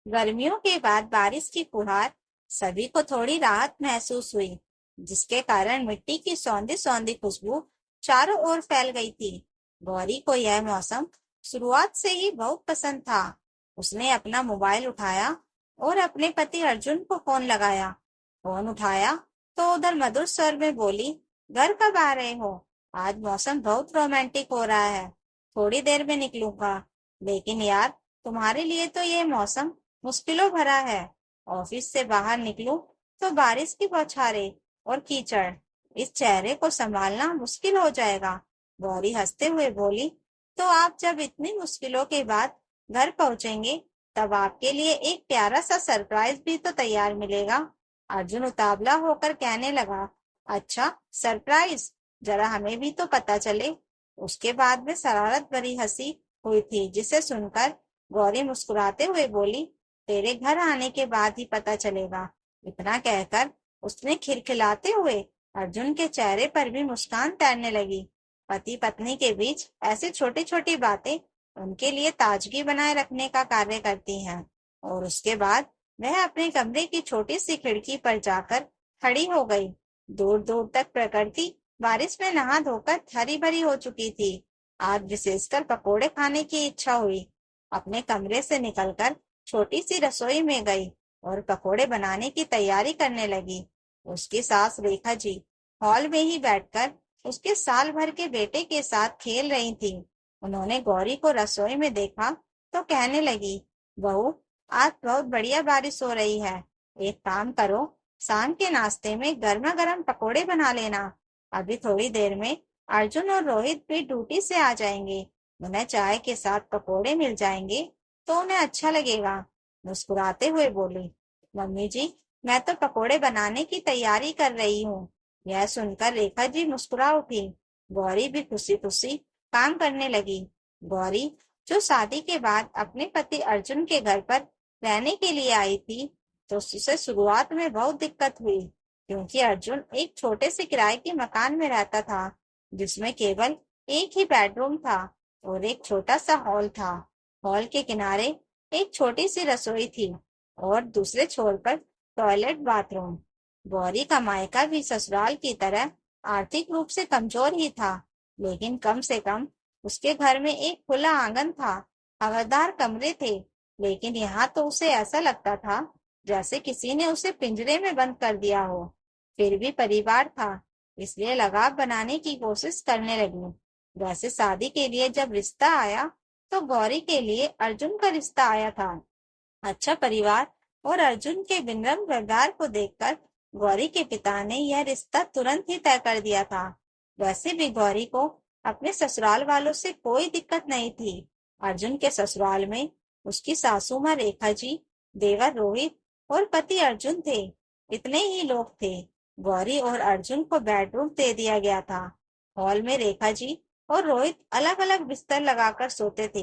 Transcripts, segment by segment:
गर्मियों के बाद बारिश की फुहार सभी को थोड़ी राहत महसूस हुई, जिसके कारण मिट्टी की सौंधी सौंधी खुशबू चारों ओर फैल गई थी। गौरी को यह मौसम शुरुआत से ही बहुत पसंद था। उसने अपना मोबाइल उठाया और अपने पति अर्जुन को फोन लगाया। फोन उठाया तो उधर मधुर स्वर में बोली, घर कब आ रहे हो? आज मौसम बहुत रोमांटिक हो रहा है। थोड़ी देर में निकलूंगा, लेकिन यार, तुम्हारे लिए तो ये मौसम मुश्किलों भरा है। ऑफिस से बाहर निकलूं तो बारिश की बौछारें और कीचड़, इस चेहरे को संभालना मुश्किल हो जाएगा। गौरी हंसते हुए बोली, तो आप जब इतनी मुश्किलों के बाद घर पहुंचेंगे, तब आपके लिए एक प्यारा सा सरप्राइज भी तो तैयार मिलेगा। अर्जुन उतावला होकर कहने लगा, अच्छा सरप्राइज, जरा हमें भी तो पता चले। उसके बाद में शरारत भरी हंसी हुई थी, जिसे सुनकर गौरी मुस्कुराते हुए बोली, तेरे घर आने के बाद ही पता चलेगा। इतना कहकर उसने खिलखिलाते हुए अर्जुन के चेहरे पर भी मुस्कान तैरने लगी। पति पत्नी के बीच ऐसी छोटी छोटी बातें उनके लिए ताजगी बनाए रखने का कार्य करती हैं। और उसके बाद वह अपने कमरे की छोटी सी खिड़की पर जाकर खड़ी हो गई। दूर दूर तक प्रकृति बारिश में नहा धोकर हरी भरी हो चुकी थी। आज विशेषकर पकोड़े खाने की इच्छा हुई। अपने कमरे से निकलकर छोटी सी रसोई में गई और पकोड़े बनाने की तैयारी करने लगी। उसकी सास रेखा जी हॉल में ही बैठकर उसके साल भर के बेटे के साथ खेल रही थी। उन्होंने गौरी को रसोई में देखा तो कहने लगी, बहू, आज बहुत बढ़िया बारिश हो रही है। एक काम करो, शाम के नाश्ते में गर्मा गर्म पकोड़े बना लेना। अभी थोड़ी देर में अर्जुन और रोहित भी ड्यूटी से आ जाएंगे। उन्हें चाय के साथ पकोड़े मिल जाएंगे तो उन्हें अच्छा लगेगा। मुस्कुराते हुए बोली, मम्मी जी, मैं तो पकोड़े बनाने की तैयारी कर रही हूँ। यह सुनकर रेखा जी मुस्कुरा उठी। गौरी भी खुशी खुशी काम करने लगी। गौरी, जो शादी के बाद अपने पति अर्जुन के घर पर रहने के लिए आई थी, तो उसे शुरुआत में बहुत दिक्कत हुई, क्योंकि अर्जुन एक छोटे से किराए के मकान में रहता था, जिसमें केवल एक ही बेडरूम था और एक छोटा सा हॉल था। हॉल के किनारे एक छोटी सी रसोई थी और दूसरे छोर पर टॉयलेट बाथरूम। गौरी का मायका भी ससुराल की तरह आर्थिक रूप से कमजोर ही था, लेकिन कम से कम उसके घर में एक खुला आंगन था, हवादार कमरे थे। लेकिन यहाँ तो उसे ऐसा लगता था जैसे किसी ने उसे पिंजरे में बंद कर दिया हो। फिर भी परिवार था, इसलिए लगाव बनाने की कोशिश करने लगी। वैसे शादी के लिए जब रिश्ता आया, तो गौरी के लिए अर्जुन का रिश्ता आया था। अच्छा परिवार और अर्जुन के विनम्र व्यवहार को देखकर गौरी के पिता ने यह रिश्ता तुरंत ही तय कर दिया था। वैसे भी गौरी को अपने ससुराल वालों से कोई दिक्कत नहीं थी। अर्जुन के ससुराल में उसकी सासू माँ रेखा जी, देवर रोहित और पति अर्जुन थे। इतने ही लोग थे। गौरी और अर्जुन को बेडरूम दे दिया गया था। हॉल में रेखा जी और रोहित अलग अलग बिस्तर लगाकर सोते थे।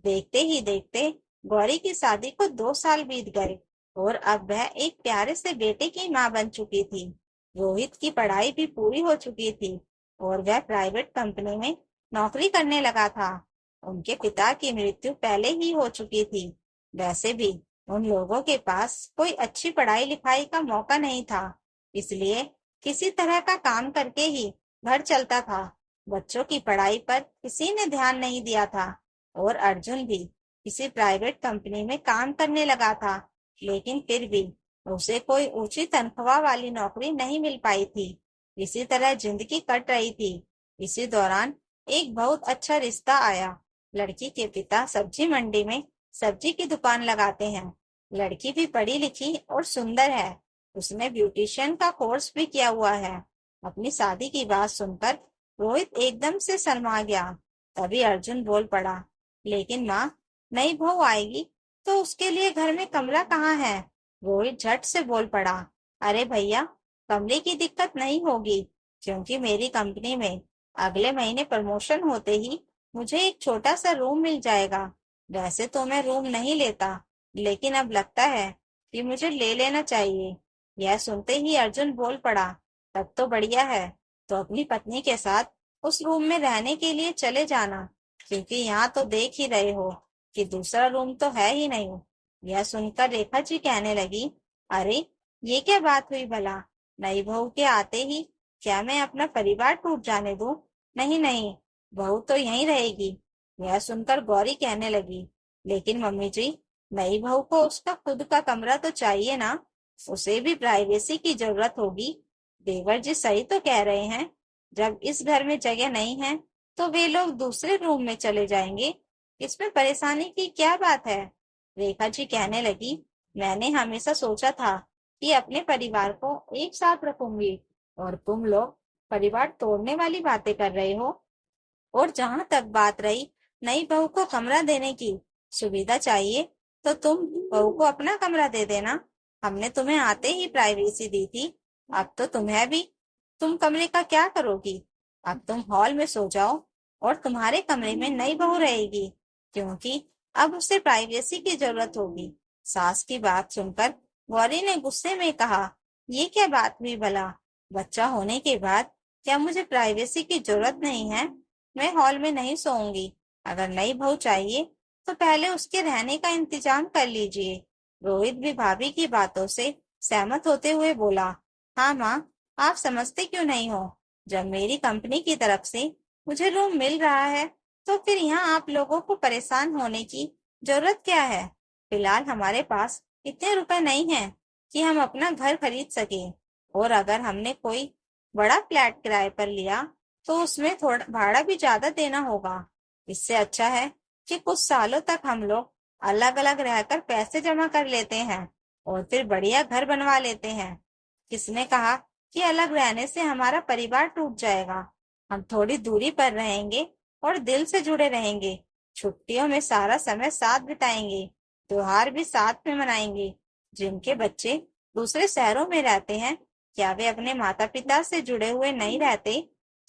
देखते ही देखते गौरी की शादी को 2 साल बीत गए और अब वह एक प्यारे से बेटे की माँ बन चुकी थी। रोहित की पढ़ाई भी पूरी हो चुकी थी और वह प्राइवेट कंपनी में नौकरी करने लगा था। उनके पिता की मृत्यु पहले ही हो चुकी थी। वैसे भी उन लोगों के पास कोई अच्छी पढ़ाई लिखाई का मौका नहीं था, इसलिए किसी तरह का काम करके ही घर चलता था। बच्चों की पढ़ाई पर किसी ने ध्यान नहीं दिया था और अर्जुन भी किसी प्राइवेट कंपनी में काम करने लगा था, लेकिन फिर भी उसे कोई ऊंची तनख्वाह वाली नौकरी नहीं मिल पाई थी। इसी तरह जिंदगी कट रही थी। इसी दौरान एक बहुत अच्छा रिश्ता आया। लड़की के पिता सब्जी मंडी में सब्जी की दुकान लगाते हैं। लड़की भी पढ़ी लिखी और सुंदर है। उसने ब्यूटिशियन का कोर्स भी किया हुआ है। अपनी शादी की बात सुनकर रोहित एकदम से शर्मा गया। तभी अर्जुन बोल पड़ा, लेकिन माँ, नई बहू आएगी तो उसके लिए घर में कमरा कहाँ है? रोहित झट से बोल पड़ा, अरे भैया, कमरे की दिक्कत नहीं होगी, क्योंकि मेरी कंपनी में अगले महीने प्रमोशन होते ही मुझे एक छोटा सा रूम मिल जाएगा। वैसे तो मैं रूम नहीं लेता, लेकिन अब लगता है कि मुझे ले लेना चाहिए। यह सुनते ही अर्जुन बोल पड़ा, तब तो बढ़िया है, तो अपनी पत्नी के साथ उस रूम में रहने के लिए चले जाना, क्योंकि यहाँ तो देख ही रहे हो कि दूसरा रूम तो है ही नहीं। यह सुनकर रेखा जी कहने लगी, अरे ये क्या बात हुई भला? नई बहू के आते ही क्या मैं अपना परिवार टूट जाने दूं? नहीं नहीं, बहू तो यहीं रहेगी। यह सुनकर गौरी कहने लगी, लेकिन मम्मी जी, नई बहू को उसका खुद का कमरा तो चाहिए ना, उसे भी प्राइवेसी की जरूरत होगी। देवर जी सही तो कह रहे हैं, जब इस घर में जगह नहीं है तो वे लोग दूसरे रूम में चले जाएंगे। इसमें परेशानी की क्या बात है? रेखा जी कहने लगी, मैंने हमेशा सोचा था कि अपने परिवार को एक साथ रखूंगी, और तुम लोग परिवार तोड़ने वाली बातें कर रहे हो। और जहां तक बात रही नई बहू को कमरा देने की, सुविधा चाहिए तो तुम बहू को अपना कमरा दे देना। हमने तुम्हें आते ही प्राइवेसी दी थी, अब तो तुम्हें भी। तुम कमरे का क्या करोगी? अब तुम हॉल में सो जाओ और तुम्हारे कमरे में नई बहू रहेगी, क्योंकि अब उसे प्राइवेसी की जरूरत होगी। सास की बात सुनकर गौरी ने गुस्से में कहा, ये क्या बात हुई भला? बच्चा होने के बाद क्या मुझे प्राइवेसी की जरूरत नहीं है? मैं हॉल में नहीं सोऊंगी। अगर नई बहू चाहिए तो पहले उसके रहने का इंतजाम कर लीजिए। रोहित भी भाभी की बातों से सहमत होते हुए बोला, हाँ माँ, आप समझते क्यों नहीं हो? जब मेरी कंपनी की तरफ से मुझे रूम मिल रहा है तो फिर यहाँ आप लोगों को परेशान होने की जरूरत क्या है? फिलहाल हमारे पास इतने रुपए नहीं हैं कि हम अपना घर खरीद सके, और अगर हमने कोई बड़ा फ्लैट किराए पर लिया तो उसमें थोड़ा भाड़ा भी ज्यादा देना होगा। इससे अच्छा है कि कुछ सालों तक हम लोग अलग अलग रहकर पैसे जमा कर लेते हैं और फिर बढ़िया घर बनवा लेते हैं। किसने कहा कि अलग रहने से हमारा परिवार टूट जाएगा? हम थोड़ी दूरी पर रहेंगे और दिल से जुड़े रहेंगे। छुट्टियों में सारा समय साथ बिताएंगे, त्योहार भी साथ में मनाएंगे। जिनके बच्चे दूसरे शहरों में रहते हैं, क्या वे अपने माता पिता से जुड़े हुए नहीं रहते?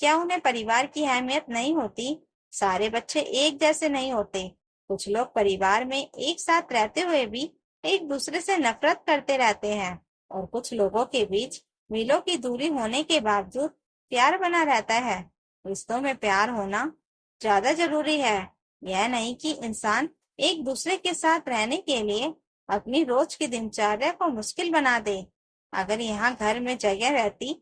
क्या उन्हें परिवार की अहमियत नहीं होती? सारे बच्चे एक जैसे नहीं होते। कुछ लोग परिवार में एक साथ रहते हुए भी एक दूसरे से नफरत करते रहते हैं, और कुछ लोगों के बीच मीलों की दूरी होने के बावजूद प्यार बना रहता है। रिश्तों में प्यार होना ज्यादा जरूरी है। यह नहीं कि इंसान एक दूसरे के साथ रहने के लिए अपनी रोज की दिनचर्या को मुश्किल बना दे। अगर यहाँ घर में जगह रहती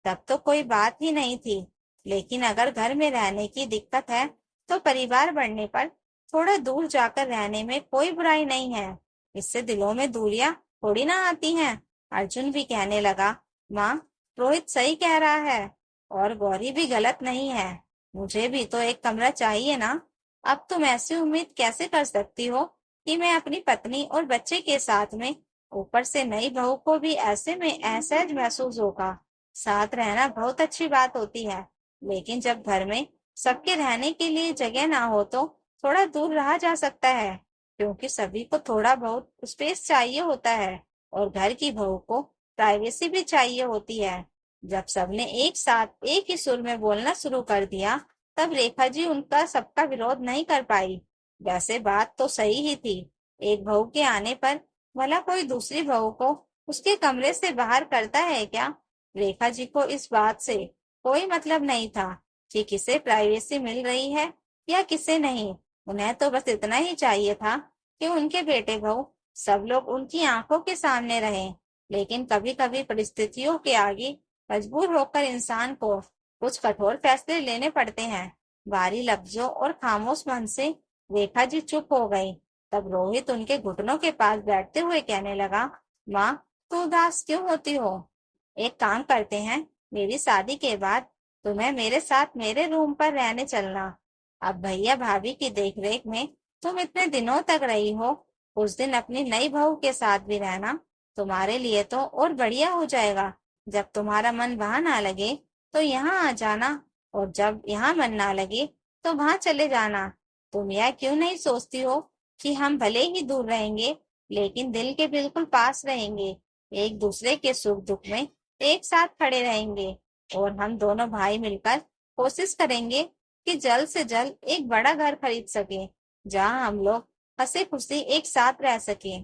तब तो कोई बात ही नहीं थी, लेकिन अगर घर में रहने की दिक्कत है तो परिवार बढ़ने पर थोड़ा दूर जाकर रहने में कोई बुराई नहीं है। इससे दिलों में दूरियां थोड़ी ना आती हैं। अर्जुन भी कहने लगा, माँ, रोहित सही कह रहा है और गौरी भी गलत नहीं है। मुझे भी तो एक कमरा चाहिए ना। अब तुम ऐसी उम्मीद कैसे कर सकती हो कि मैं अपनी पत्नी और बच्चे के साथ में, ऊपर से नई बहू को भी ऐसे में असहज महसूस होगा। साथ रहना बहुत अच्छी बात होती है, लेकिन जब घर में सबके रहने के लिए जगह ना हो तो थोड़ा दूर रहा जा सकता है, क्योंकि सभी को थोड़ा बहुत स्पेस चाहिए होता है और घर की बहू को प्राइवेसी भी चाहिए होती है। जब सबने एक साथ एक ही सुर में बोलना शुरू कर दिया, तब रेखा जी उनका सबका विरोध नहीं कर पाई। वैसे बात तो सही ही थी। एक बहू के आने पर भला कोई दूसरी बहू को उसके कमरे से बाहर करता है क्या? रेखा जी को इस बात से कोई मतलब नहीं था कि किसे प्राइवेसी मिल रही है या किसे नहीं। उन्हें तो बस इतना ही चाहिए था कि उनके बेटे बहू सब लोग उनकी आंखों के सामने रहें। लेकिन कभी कभी परिस्थितियों के आगे मजबूर होकर इंसान को कुछ कठोर फैसले लेने पड़ते हैं। भारी लफ्जों और खामोश मन से रेखा जी चुप हो गई। तब रोहित उनके घुटनों के पास बैठते हुए कहने लगा, माँ, तू उदास क्यों होती हो? एक काम करते हैं, मेरी शादी के बाद तुम्हें मेरे साथ मेरे रूम पर रहने चलना। अब भैया भाभी की देखरेख में तुम इतने दिनों तक रही हो, उस दिन अपनी नई बहू के साथ भी रहना। तुम्हारे लिए तो और बढ़िया हो जाएगा। जब तुम्हारा मन वहां ना लगे तो यहाँ आ जाना, और जब यहाँ मन ना लगे तो वहां चले जाना। तुम यह क्यों नहीं सोचती हो कि हम भले ही दूर रहेंगे लेकिन दिल के बिल्कुल पास रहेंगे, एक दूसरे के सुख दुख में एक साथ खड़े रहेंगे, और हम दोनों भाई मिलकर कोशिश करेंगे कि जल्द से जल्द एक बड़ा घर खरीद सके, जहां हम लोग हंसी खुशी एक साथ रह सके।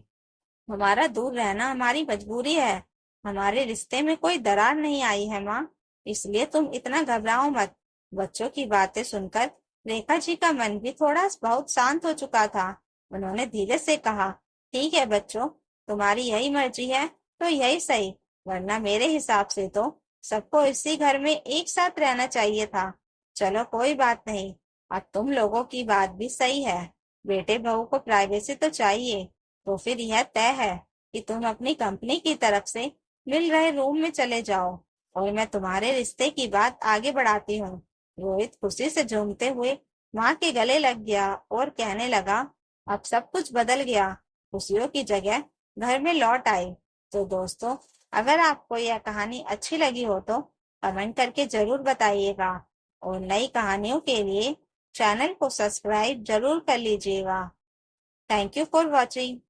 हमारा दूर रहना हमारी मजबूरी है, हमारे रिश्ते में कोई दरार नहीं आई है माँ, इसलिए तुम इतना घबराओ मत। बच्चों की बातें सुनकर रेखा जी का मन भी थोड़ा बहुत शांत हो चुका था। उन्होंने धीरे से कहा, ठीक है बच्चों, तुम्हारी यही मर्जी है तो यही सही, वरना मेरे हिसाब से तो सबको इसी घर में एक साथ रहना चाहिए था। चलो कोई बात नहीं, अब तुम लोगों की बात भी सही है। बेटे बहू को प्राइवेसी तो चाहिए, तो फिर यह तय है कि तुम अपनी कंपनी की तरफ से मिल रहे रूम में चले जाओ, और मैं तुम्हारे रिश्ते की बात आगे बढ़ाती हूँ। रोहित खुशी से झूमते हुए माँ के गले लग गया और कहने लगा, अब सब कुछ बदल गया, खुशियों की जगह घर में लौट आई। तो दोस्तों, अगर आपको यह कहानी अच्छी लगी हो तो कमेंट करके जरूर बताइएगा, और नई कहानियों के लिए चैनल को सब्सक्राइब जरूर कर लीजिएगा। Thank you for watching.